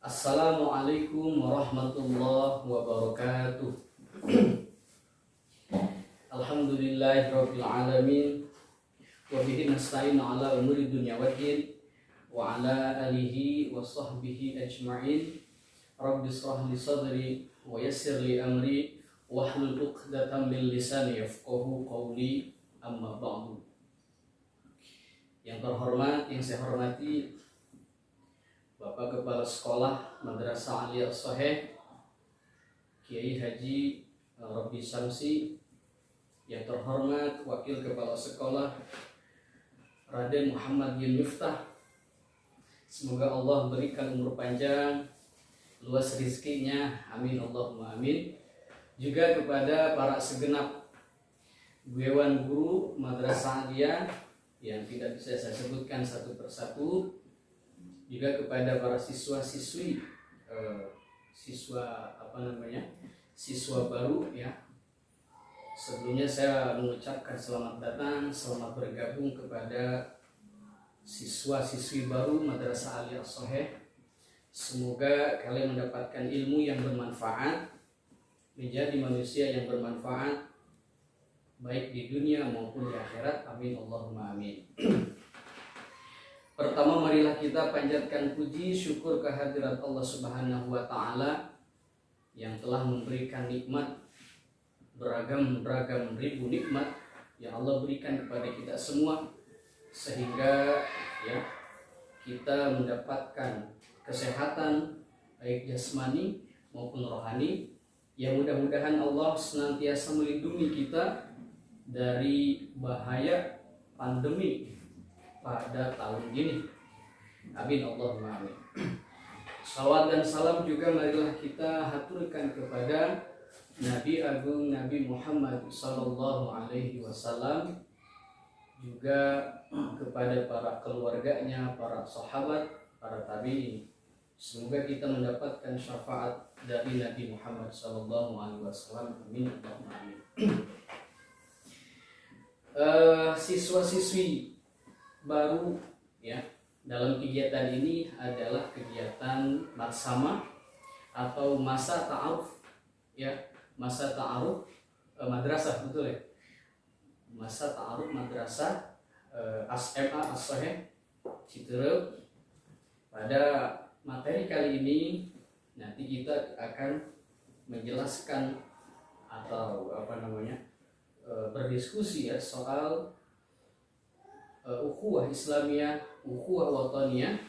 Assalamualaikum warahmatullahi wabarakatuh. Alhamdulillahirabbil alamin wa bihi nasta'inu ala umuri dunya waddin wa ala alihi wa sahbihi ajma'in. Rabbi shrah li sadri wa yassir li amri wahlul 'uqdatam min lisani yafqahu qawli, amma ba'du. Yang terhormat, yang saya hormati Bapak Kepala Sekolah Madrasah Aliyah As-Sahih Kiai Haji Robby Samsi, yang terhormat Wakil Kepala Sekolah Raden Muhammad bin Miftah. Semoga Allah berikan umur panjang, luas rizkinya, amin Allahumma amin. Juga kepada para segenap Dewan Guru Madrasah Aliyah yang tidak bisa saya sebutkan satu persatu, juga kepada para siswa-siswi, siswa baru ya. Sebelumnya saya mengucapkan selamat datang, selamat bergabung kepada siswa-siswi baru Madrasah Aliyah As-Sahih. Semoga kalian mendapatkan ilmu yang bermanfaat, menjadi manusia yang bermanfaat baik di dunia maupun di akhirat, amin Allahumma amin. Pertama, marilah kita panjatkan puji syukur kehadirat Allah Subhanahu wa Ta'ala yang telah memberikan nikmat, beragam ribu nikmat yang Allah berikan kepada kita semua, sehingga ya kita mendapatkan kesehatan baik jasmani maupun rohani. Yang mudah-mudahan Allah senantiasa melindungi kita dari bahaya pandemi pada tahun ini, amin Allahumma amin. Salawat dan salam juga marilah kita haturkan kepada Nabi Agung Nabi Muhammad sallallahu alaihi wasallam, juga kepada para keluarganya, para sahabat, para tabi'in. Semoga kita mendapatkan syafaat dari Nabi Muhammad sallallahu alaihi wasallam, amin Allahumma amin. Siswa-siswi baru ya dalam kegiatan ini adalah kegiatan bersama atau masa ta'aruf ya, masa ta'aruf madrasah, betul ya, masa ta'aruf madrasah SMA As-Sahih Citerep. Pada materi kali ini nanti kita akan menjelaskan atau berdiskusi ya soal ukhuwah Islamiyah, ukhuwah wataniyah,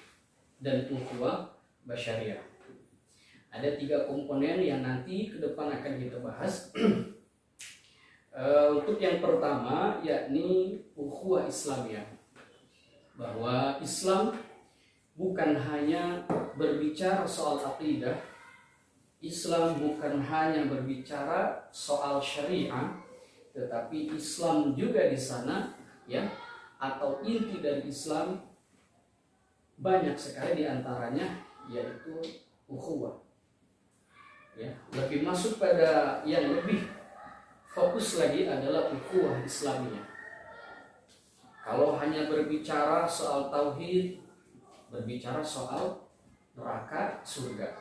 dan ukhuwah basyariah. Ada 3 komponen yang nanti ke depan akan kita bahas. Untuk yang pertama yakni ukhuwah Islamiyah, bahwa Islam bukan hanya berbicara soal akidah, Islam bukan hanya berbicara soal syariah, tetapi Islam juga di sana ya, atau inti dari Islam banyak sekali diantaranya yaitu ukhuwah ya. Lebih masuk pada yang lebih fokus lagi adalah ukhuwah Islamiyah. Kalau hanya berbicara soal tauhid, berbicara soal neraka, surga,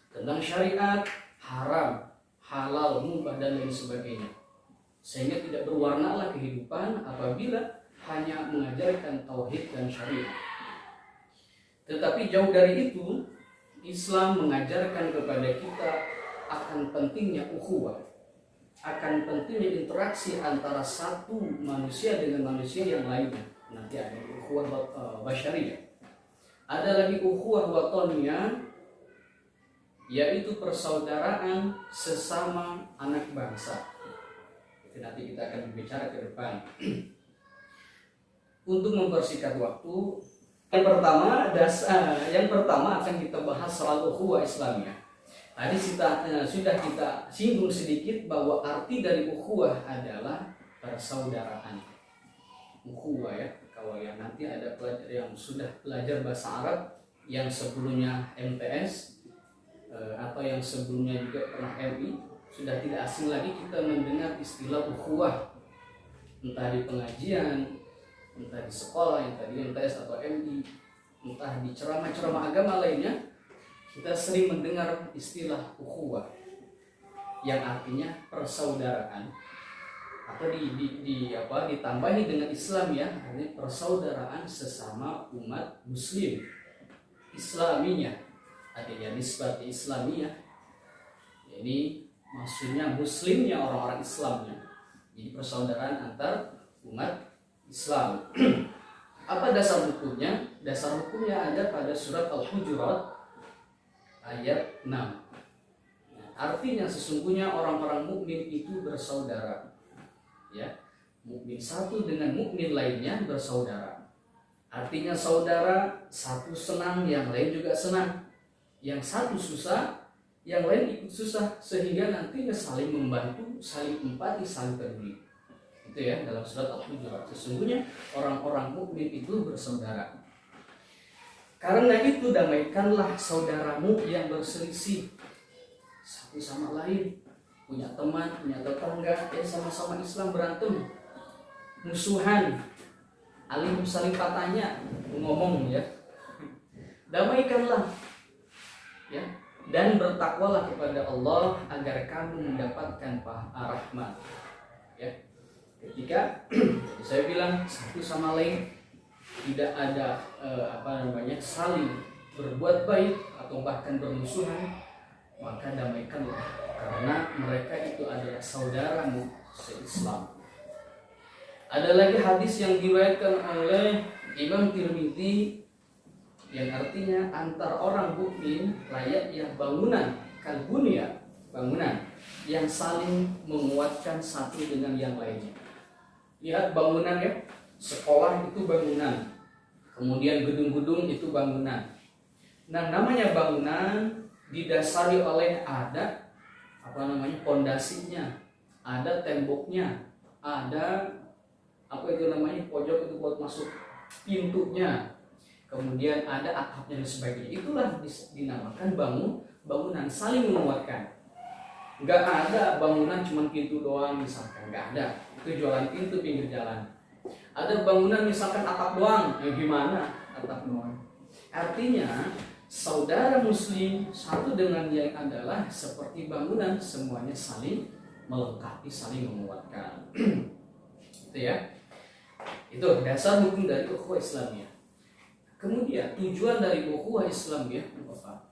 tentang syariat, haram, halal, mubah, dan lain sebagainya, sehingga tidak berwarnalah kehidupan apabila hanya mengajarkan tauhid dan syariat. Tetapi jauh dari itu, Islam mengajarkan kepada kita akan pentingnya ukhuwah, akan pentingnya interaksi antara satu manusia dengan manusia yang lainnya. Nanti ada ukhuwah basyariah. Ada lagi ukhuwah wataniyah, yaitu persaudaraan sesama anak bangsa. Itu nanti kita akan berbicara ke depan. Untuk mempersingkat waktu, yang pertama akan kita bahas soal ukhuwah Islamiyah. Tadi sudah kita singgung sedikit bahwa arti dari ukhuwah adalah persaudaraan. Ukhuwah ya, kalau yang nanti ada pelajar yang sudah belajar bahasa Arab, yang sebelumnya MTS atau yang sebelumnya juga pernah MI, sudah tidak asing lagi kita mendengar istilah ukhuwah, entah di pengajian, entah di sekolah yang tadi MTS atau MI, entah di ceramah-ceramah agama lainnya, Kita sering mendengar istilah ukhuwah yang artinya persaudaraan, atau ditambahi dengan Islam ya, artinya persaudaraan sesama umat muslim. Islamiyah artinya nisbat Islamiyah, jadi maksudnya muslimnya orang-orang Islamnya, jadi persaudaraan antar umat Islam. Apa dasar hukumnya? Dasar hukumnya ada pada surat Al-Hujurat ayat 6. Artinya sesungguhnya orang-orang mukmin itu bersaudara. Ya, mukmin satu dengan mukmin lainnya bersaudara. Artinya saudara, satu senang, yang lain juga senang. Yang satu susah, yang lain ikut susah, sehingga nantinya saling membantu, saling empati, saling peduli. Itu ya dalam surat Al-Hujurat. Sesungguhnya orang-orang mukmin itu bersaudara. Karena itu damaikanlah saudaramu yang berselisih satu sama lain, punya teman, punya tetangga, sama-sama Islam berantem, musuhan, alim saling katanya, ngomong ya. Damaikanlah, ya, dan bertakwalah kepada Allah agar kamu mendapatkan rahmat. Ya, ketika saya bilang satu sama lain tidak ada saling berbuat baik atau bahkan bermusuhan, maka damaikanlah, karena mereka itu adalah saudaramu se-Islam. Ada lagi hadis yang diriwayatkan oleh Imam Tirmidzi yang artinya antar orang mukmin layaknya bangunan, kalbunia, bangunan yang saling menguatkan satu dengan yang lainnya. Lihat bangunan ya, sekolah itu bangunan, kemudian gedung-gedung itu bangunan. Nah, namanya bangunan didasari oleh ada pondasinya, ada temboknya, ada pojok itu buat masuk pintunya, kemudian ada atapnya dan sebagainya. Itulah dinamakan bangunan saling menguatkan. Nggak ada bangunan cuma pintu doang misalkan, nggak ada. Itu jualan pintu pinggir jalan. Ada bangunan misalkan atap doang, gimana atap doang? Artinya saudara muslim satu dengan yang adalah seperti bangunan, semuanya saling melengkapi, saling menguatkan. Itu ya. Itu dasar hukum dari ukhuwah Islamiyah. Kemudian tujuan dari ukhuwah Islamiyah apa?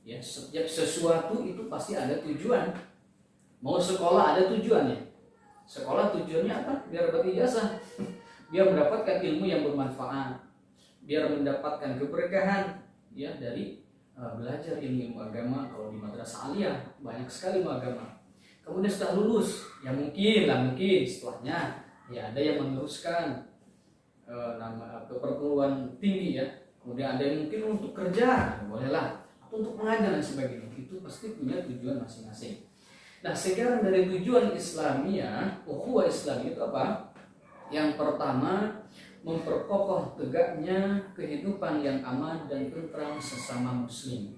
Ya, setiap sesuatu itu pasti ada tujuan. Mau sekolah ada tujuannya. Sekolah tujuannya apa? Biar dapat ijazah, biar mendapatkan ilmu yang bermanfaat, biar mendapatkan keberkahan. Ya, dari belajar ilmu agama. Kalau di madrasah aliyah banyak sekali ilmu agama. Kemudian setelah lulus, ya mungkin setelahnya ya ada yang meneruskan keperguruan tinggi ya. Kemudian ada yang mungkin untuk kerja, bolehlah, atau untuk mengajar dan sebagainya. Itu pasti punya tujuan masing-masing. Nah, sekarang dari tujuan Islamiyah, ukhuwah Islamiyah itu apa? Yang pertama, memperkokoh tegaknya kehidupan yang aman dan tentram sesama muslim.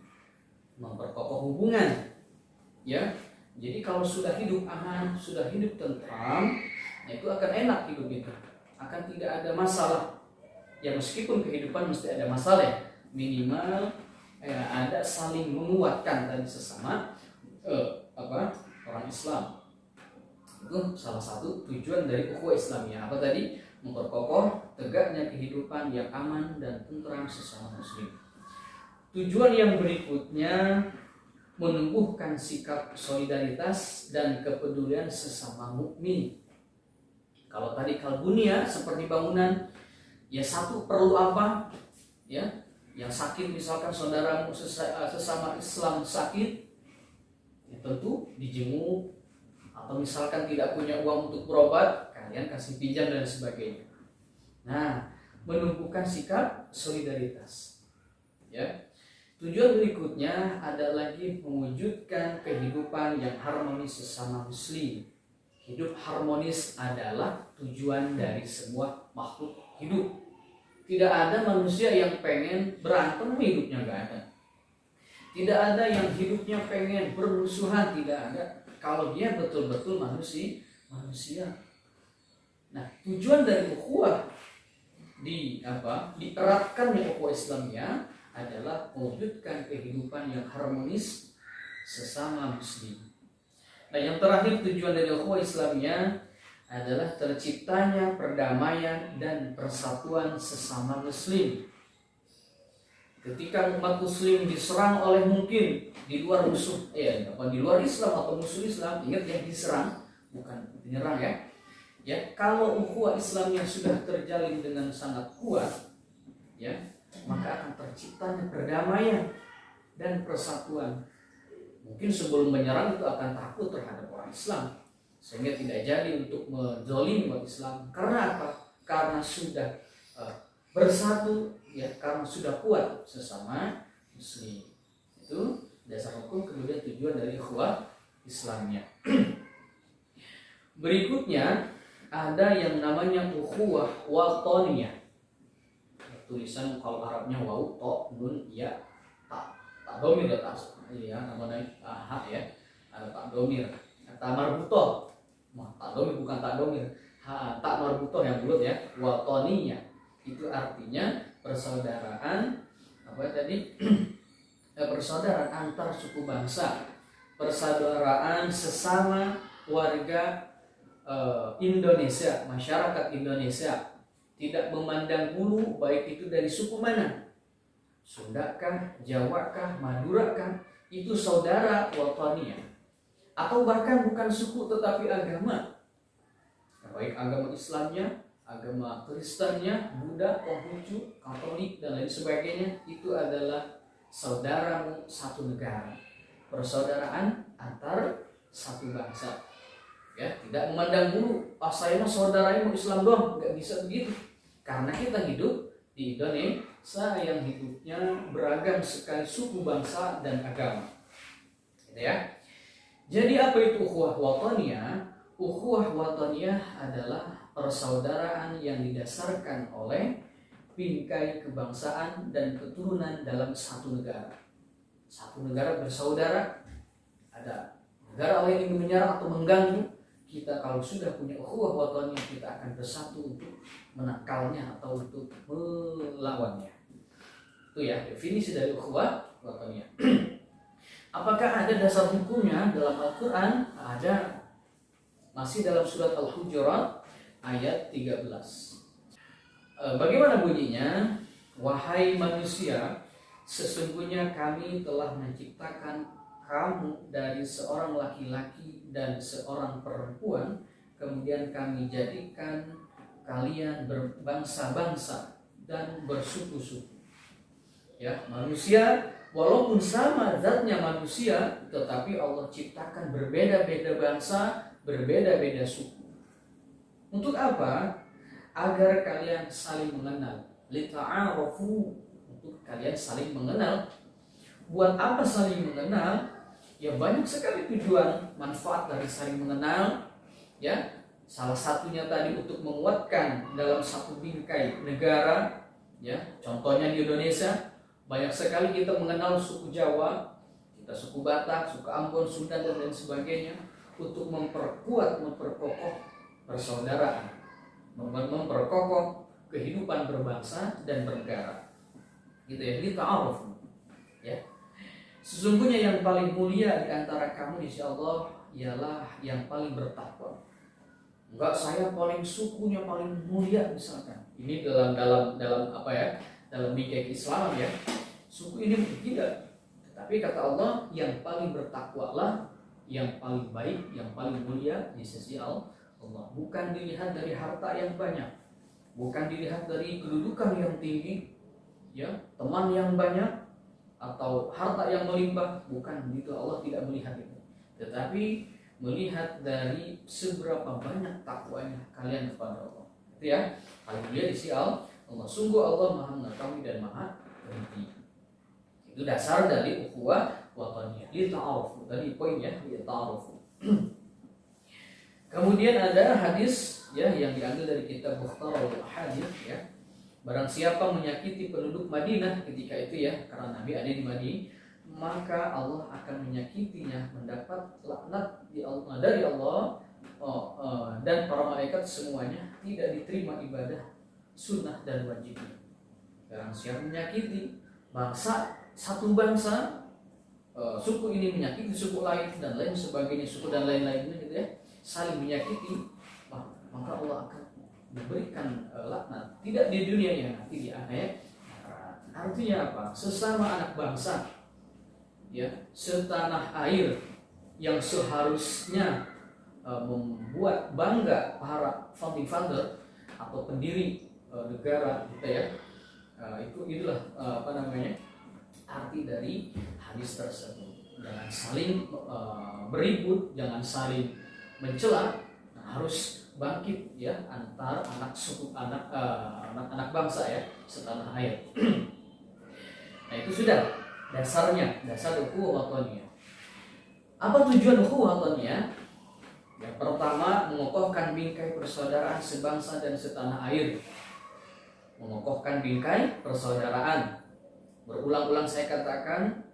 Memperkokoh hubungan. Ya. Jadi kalau sudah hidup aman, sudah hidup tentram, itu akan enak hidup itu. Akan tidak ada masalah. Ya, meskipun kehidupan mesti ada masalah ya, minimal ada saling menguatkan tadi sesama orang Islam. Itu salah satu tujuan dari ukhuwah Islamiyah. Apa tadi? Memperkokoh tegaknya kehidupan yang aman dan tentram sesama muslim. Tujuan yang berikutnya, menumbuhkan sikap solidaritas dan kepedulian sesama mukmin. Kalau tadi kalbunia seperti bangunan, ya satu perlu apa? Ya, yang sakit misalkan saudaramu sesama Islam sakit, ya tentu dijenguk, atau misalkan tidak punya uang untuk berobat, kalian kasih pinjam dan sebagainya. Nah, menumbuhkan sikap solidaritas. Ya. Tujuan berikutnya ada lagi mewujudkan kehidupan yang harmonis sesama muslim. Hidup harmonis adalah tujuan dari semua makhluk hidup. Tidak ada manusia yang pengen berantem, hidupnya nggak ada. Tidak ada yang hidupnya pengen bermusuhan, tidak ada. Kalau dia betul-betul manusia. Nah, tujuan dari ukhuwah diterapkan ukhuwah Islamiyah adalah mewujudkan kehidupan yang harmonis sesama muslim. Nah, yang terakhir tujuan dari ukhuwah Islamiyah adalah terciptanya perdamaian dan persatuan sesama muslim. Ketika umat muslim diserang oleh mungkin di luar musuh, di luar Islam atau musuh Islam, ingat ya, diserang bukan menyerang ya. Ya, kalau ukhuwah Islamiyah sudah terjalin dengan sangat kuat, ya, maka akan terciptanya perdamaian dan persatuan. Mungkin sebelum menyerang itu akan takut terhadap orang Islam, sehingga tidak jadi untuk menzalimi umat Islam. Karena apa? Karena sudah bersatu, ya, karena sudah kuat sesama muslim. Itu dasar hukum, kemudian tujuan dari ukhuwah Islamiyah. Berikutnya ada yang namanya ukhuwah watoniyah. Tulisan kalau Arabnya waw, to, nun, ya, tak domir ya, ya, namanya ha ya, ada tak domir, tak marbutoh, tak domir bukan tak domir, tak marbutoh yang bulat ya, watoniyah. Itu artinya persaudaraan, apa tadi? Persaudaraan antar suku bangsa, persaudaraan sesama warga Indonesia, masyarakat Indonesia, tidak memandang bulu baik itu dari suku mana, Sunda kah, Jawa kah, Madura kah, itu saudara wataniyah. Atau bahkan bukan suku tetapi agama, baik agama Islamnya, agama Kristennya, Buddha, Konghucu, Katolik dan lain sebagainya, itu adalah saudaramu satu negara, persaudaraan antar satu bangsa. Ya, tidak memandang bulu, saya mah saudaranya mau Islam doang, nggak bisa begitu. Karena kita hidup di Indonesia yang hidupnya beragam sekali suku bangsa dan agama. Gitu ya. Jadi apa itu ukhuwah wataniyah? Ukhuwah wataniyah adalah persaudaraan yang didasarkan oleh bingkai kebangsaan dan keturunan dalam satu negara. Satu negara bersaudara, ada negara lain yang menyerang atau mengganggu, kita kalau sudah punya ukhuwah wataniyah, kita akan bersatu untuk menakalnya atau untuk melawannya. Itu ya definisi dari ukhuwah wataniyah. Apakah ada dasar hukumnya dalam Al-Quran? Ada, masih dalam surat Al-Hujurat ayat 13. Bagaimana bunyinya? Wahai manusia, sesungguhnya kami telah menciptakan kamu dari seorang laki-laki dan seorang perempuan, kemudian kami jadikan kalian berbangsa-bangsa dan bersuku-suku. Ya, manusia walaupun sama zatnya manusia, tetapi Allah ciptakan berbeda-beda bangsa, berbeda-beda suku. Untuk apa? Agar kalian saling mengenal. Lita'arafu, untuk kalian saling mengenal. Buat apa saling mengenal? Ya, banyak sekali tujuan manfaat dari saling mengenal. Ya, salah satunya tadi untuk menguatkan dalam satu bingkai negara. Ya, contohnya di Indonesia banyak sekali kita mengenal suku Jawa, kita suku Batak, suku Ambon, Sunda dan lain sebagainya, untuk memperkokoh persaudaraan, memperkokoh kehidupan berbangsa dan bernegara. Gitu ya, kita ta'aruf. Ya. Sesungguhnya yang paling mulia di antara kamu insya Allah ialah yang paling bertakwa. Enggak, saya paling sukunya paling mulia misalkan. Ini dalam apa ya? Dalam bingkai Islam ya. Suku ini tidak. Tapi kata Allah, yang paling bertakwalah yang paling baik, yang paling mulia di sisi Allah. Bukan dilihat dari harta yang banyak, bukan dilihat dari kedudukan yang tinggi, ya, teman yang banyak, atau harta yang melimpah, bukan begitu. Allah tidak melihat itu, tetapi melihat dari seberapa banyak takwanya kalian kepada Allah. Itu ya, paling mulia di sisi Allah. Sungguh Allah Maha mengetahui dan Maha teliti. Itu dasar dari ukhuwah wataniyah. Lita'arufu, tadi poinnya lita'arufu. Kemudian ada hadis ya yang diambil dari kitab Mukhtarul Ahadits ya. Barang siapa menyakiti penduduk Madinah ketika itu ya, karena Nabi ada di Madinah, maka Allah akan menyakitinya, mendapat laknat dari Allah dan para malaikat semuanya, tidak diterima ibadah sunnah dan wajibnya. Barang siapa menyakiti, satu bangsa, suku ini menyakiti suku lain dan lain sebagainya, suku dan lain-lainnya gitu ya, saling menyakiti, maka Allah akan memberikan laknat, tidak di dunia ya, nanti di akhirat. Artinya apa? Sesama anak bangsa, ya, setanah air yang seharusnya membuat bangga para founding father atau pendiri negara kita ya, itulah arti dari hadis tersebut. Jangan saling beribut, jangan saling mencela, harus bangkit ya antar anak bangsa ya setanah air. Nah itu sudah dasarnya, dasar ukhuwah wataniyah. Apa tujuan ukhuwah wataniyah? Yang pertama, mengokohkan bingkai persaudaraan sebangsa dan setanah air. Mengokohkan bingkai persaudaraan. Berulang-ulang saya katakan,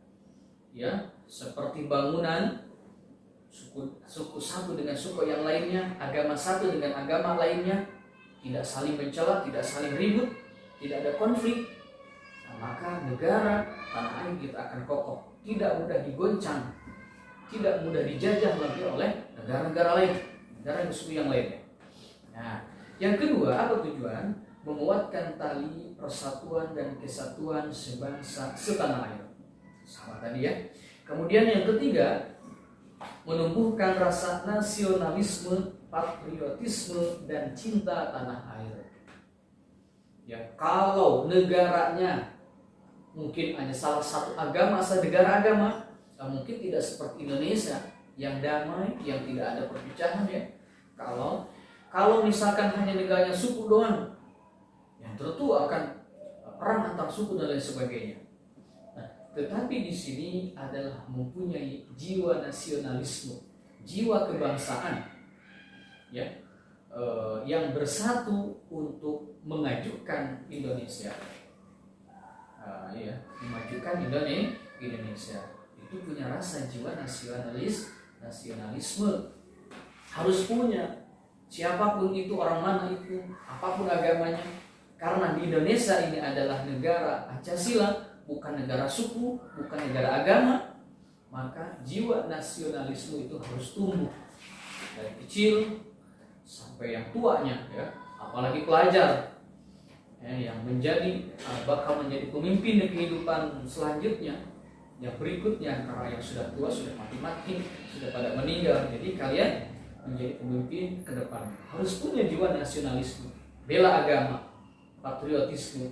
ya, seperti bangunan, suku satu dengan suku yang lainnya, agama satu dengan agama lainnya, tidak saling mencela, tidak saling ribut, tidak ada konflik, maka negara tanah air kita akan kokoh, tidak mudah digoncang, tidak mudah dijajah lagi oleh negara-negara lain, negara suku yang lainnya. Nah, yang kedua, apa tujuan? Menguatkan tali persatuan dan kesatuan sebangsa setanah air. Sama tadi ya. Kemudian yang ketiga, menumbuhkan rasa nasionalisme, patriotisme dan cinta tanah air. Ya, kalau negaranya mungkin hanya salah satu agama, negara agama, mungkin tidak seperti Indonesia yang damai, yang tidak ada perpecahan ya. Kalau misalkan hanya negaranya suku doang, yang tentu akan perang antar suku dan lain sebagainya. Nah, tetapi di sini adalah mempunyai jiwa nasionalisme, jiwa kebangsaan, ya, yang bersatu untuk memajukan Indonesia. Memajukan Indonesia. Itu punya rasa jiwa nasionalisme. Harus punya. Siapapun itu, orang mana itu, apapun agamanya. Karena di Indonesia ini adalah negara Pancasila, bukan negara suku, bukan negara agama, maka jiwa nasionalisme itu harus tumbuh dari kecil sampai yang tuanya, ya, apalagi pelajar yang bakal menjadi pemimpin di kehidupan selanjutnya, yang berikutnya, karena yang sudah tua sudah mati, sudah pada meninggal. Jadi kalian menjadi pemimpin ke depan harus punya jiwa nasionalisme, bela agama, patriotisme,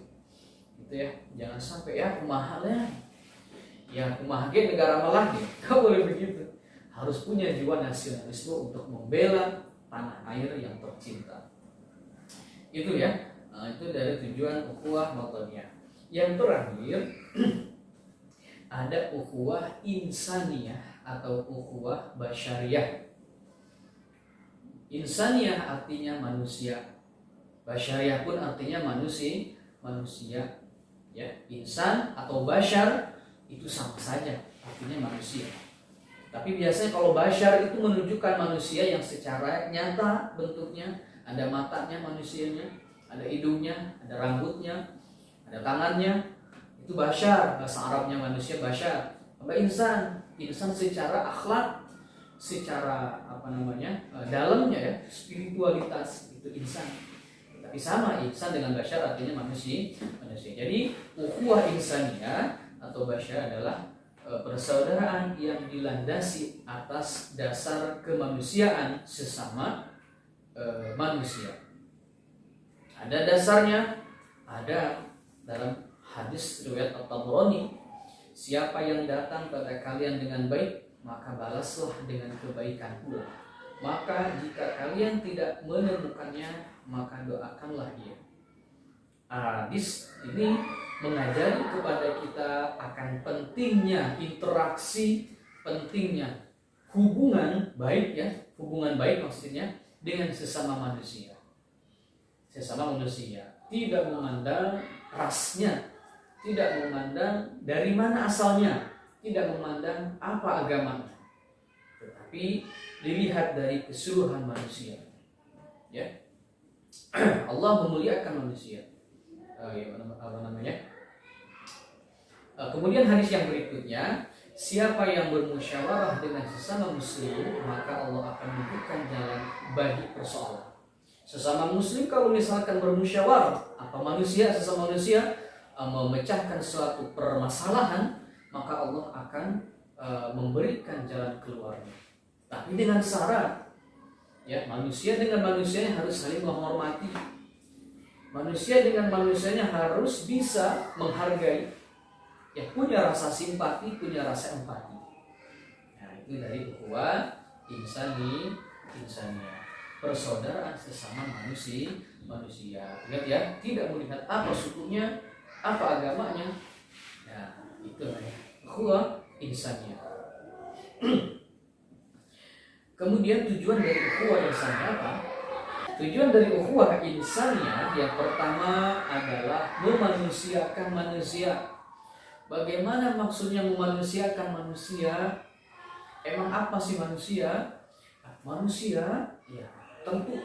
gitu ya. Jangan sampai kumaha negara malah gitu. Kau boleh begitu. Harus punya jiwa nasionalisme untuk membela tanah air yang tercinta. Itu ya. Itu dari tujuan ukhuwah wataniyah. Yang terakhir ada ukhuwah insaniyah atau ukhuwah basyariyah. Insaniyah artinya manusia, basyariyah pun artinya manusia. Ya, insan atau basyar itu sama saja, artinya manusia. Tapi biasanya kalau basyar itu menunjukkan manusia yang secara nyata bentuknya, ada matanya manusianya, ada hidungnya, ada rambutnya, ada tangannya. Itu basyar, bahasa Arabnya manusia basyar. Apa insan secara akhlak, secara dalamnya ya, spiritualitas, itu insan. Tapi sama, insan dengan basyar artinya manusia. Jadi ukhuwah insaniyah atau basyar adalah persaudaraan yang dilandasi atas dasar kemanusiaan sesama manusia. Ada dasarnya, ada dalam hadis riwayat At-Tabrani, siapa yang datang pada kalian dengan baik, maka balaslah dengan kebaikan pula. Maka jika kalian tidak menemukannya, maka doakanlah dia. Hadis ini mengajari kepada kita akan pentingnya interaksi, pentingnya hubungan baik ya, hubungan baik maksudnya dengan sesama manusia. Sesama manusia, tidak memandang rasnya, tidak memandang dari mana asalnya, tidak memandang apa agamanya, tetapi dilihat dari keseluruhan manusia. Ya, Allah memuliakan manusia. Kemudian hadis yang berikutnya, siapa yang bermusyawarah dengan sesama muslim, maka Allah akan membukakan jalan bagi persoalan. Sesama muslim kalau misalkan bermusyawarah, sesama manusia memecahkan suatu permasalahan, maka Allah akan memberikan jalan keluarnya. Tapi dengan syarat, ya, manusia dengan manusianya harus saling menghormati. Manusia dengan manusianya harus bisa menghargai, ya, punya rasa simpati, punya rasa empati. Nah, itu dari ukhuwah insani, persaudaraan sesama manusia. Ingat ya, tidak melihat apa sukunya, apa agamanya. Nah, itu ya, ukhuwah insani. Kemudian tujuan dari ukhuwah insani apa? Tujuan dari ukhuwah insani yang pertama adalah memanusiakan manusia. Bagaimana maksudnya memanusiakan manusia? Emang apa sih manusia? Manusia, ya, tentu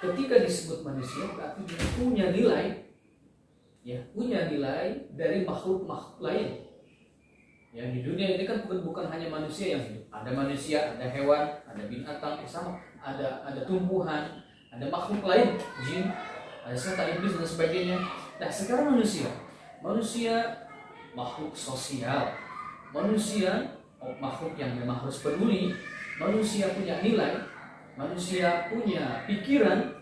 ketika disebut manusia berarti dia punya nilai, ya, punya nilai dari makhluk-makhluk lain. Ya, di dunia ini kan bukan hanya manusia yang hidup. Ada manusia, ada hewan, ada binatang, sama, ada tumbuhan, ada makhluk lain, jin, ada setan, iblis dan sebagainya. Nah, sekarang manusia makhluk sosial, manusia makhluk yang memang harus peduli, manusia punya nilai, manusia punya pikiran,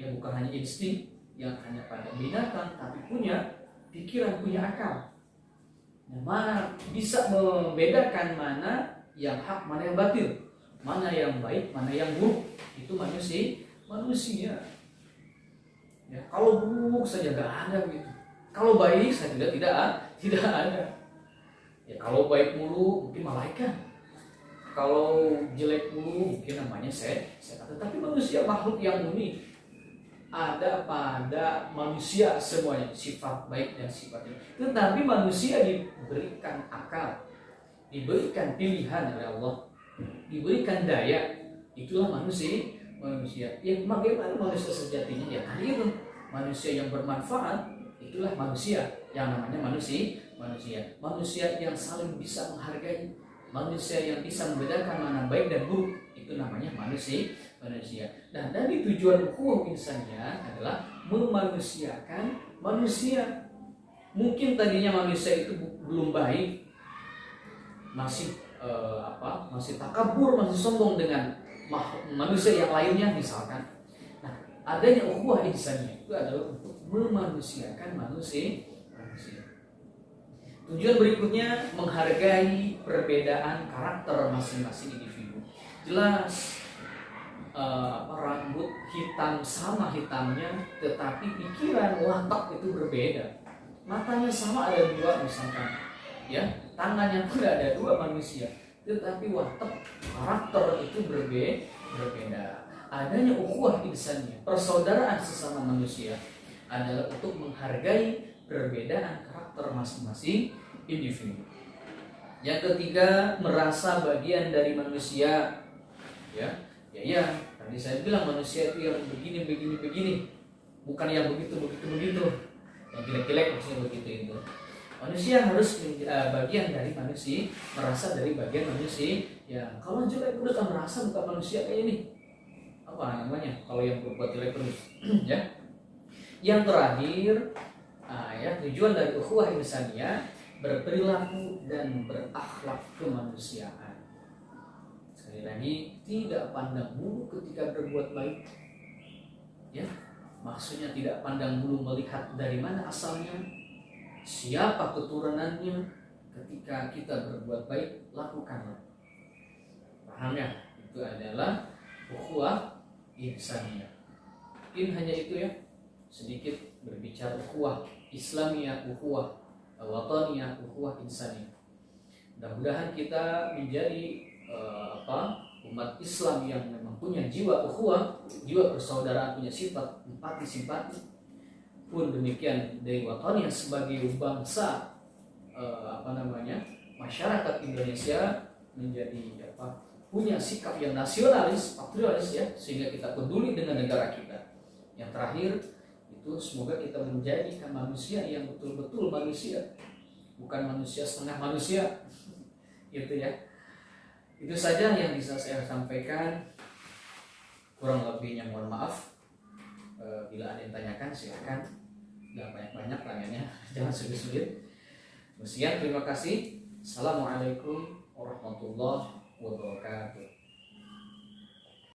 ya, bukan hanya insting yang hanya pada binatang, tapi punya pikiran, punya akal. Nah, mana bisa membedakan mana yang hak, mana yang batil, mana yang baik, mana yang buruk, itu manusia. Ya, kalau buruk saja nggak ada gitu. Kalau baik saya tidak ada. Ya, kalau baik mulu mungkin malaikat. Kalau jelek mulu mungkin namanya setan. Tetapi manusia makhluk yang unik. Ada pada manusia semuanya sifat baik dan sifat jelek. Tetapi manusia diberikan akal, diberikan pilihan oleh Allah, diberikan daya. Itulah manusia. Ya, bagaimana manusia sejatinya? Ya, itu manusia yang bermanfaat. Itulah manusia yang namanya manusia yang saling bisa menghargai, manusia yang bisa membedakan mana baik dan buruk, itu namanya manusia. Nah, dari tujuan ukhuwah insaniyah adalah memanusiakan manusia. Mungkin tadinya manusia itu belum baik, masih takabur, masih sombong dengan manusia yang lainnya misalkan. Nah, adanya ukhuwah insaniyah itu adalah untuk memanusiakan manusia. Tujuan berikutnya menghargai perbedaan karakter masing-masing individu. Jelas rambut hitam sama hitamnya, tetapi pikiran, watak itu berbeda. Matanya sama ada dua misalkan, ya, tangannya pun ada dua manusia, tetapi watak karakter itu berbeda. Adanya ukhuwah insaniyah, persaudaraan sesama manusia, adalah untuk menghargai perbedaan karakter masing-masing individu. Yang ketiga, merasa bagian dari manusia. Ya, tadi saya bilang manusia itu yang begini, bukan yang begitu. Yang jelek-jelek maksudnya begitu itu. Manusia harus bagian dari manusia, merasa dari bagian manusia. Ya, kalau jelek terus merasa bukan manusia kayak ini. Apa namanya? Kalau yang berbuat jelek terus, ya. Yang terakhir, ya, tujuan dari ukhuwah insaniyah berperilaku dan berakhlak kemanusiaan. Sekali lagi, tidak pandang bulu ketika berbuat baik. Ya, maksudnya tidak pandang bulu melihat dari mana asalnya, siapa keturunannya. Ketika kita berbuat baik, lakukanlah. Paham ya? Itu adalah ukhuwah insaniyah. Mungkin hanya itu ya, sedikit berbicara ukhuwah Islamiyah, ukhuwah wataniyah, ukhuwah insaniyah. Mudah-mudahan kita menjadi umat Islam yang memang punya jiwa ukhuwah, jiwa persaudaraan, punya sifat empati, simpati. Pun demikian dari wataniyah sebagai bangsa masyarakat Indonesia menjadi punya sikap yang nasionalis, patriotis, ya, sehingga kita peduli dengan negara kita. Yang terakhir itu semoga kita menjadikan manusia yang betul-betul manusia, bukan manusia setengah manusia. Gitu ya. Itu saja yang bisa saya sampaikan. Kurang lebihnya mohon maaf. Bila ada yang tanyakan silakan. Jangan banyak-banyak tanyanya, jangan sulit-sulit. Sekian, terima kasih. Assalamualaikum warahmatullahi wabarakatuh.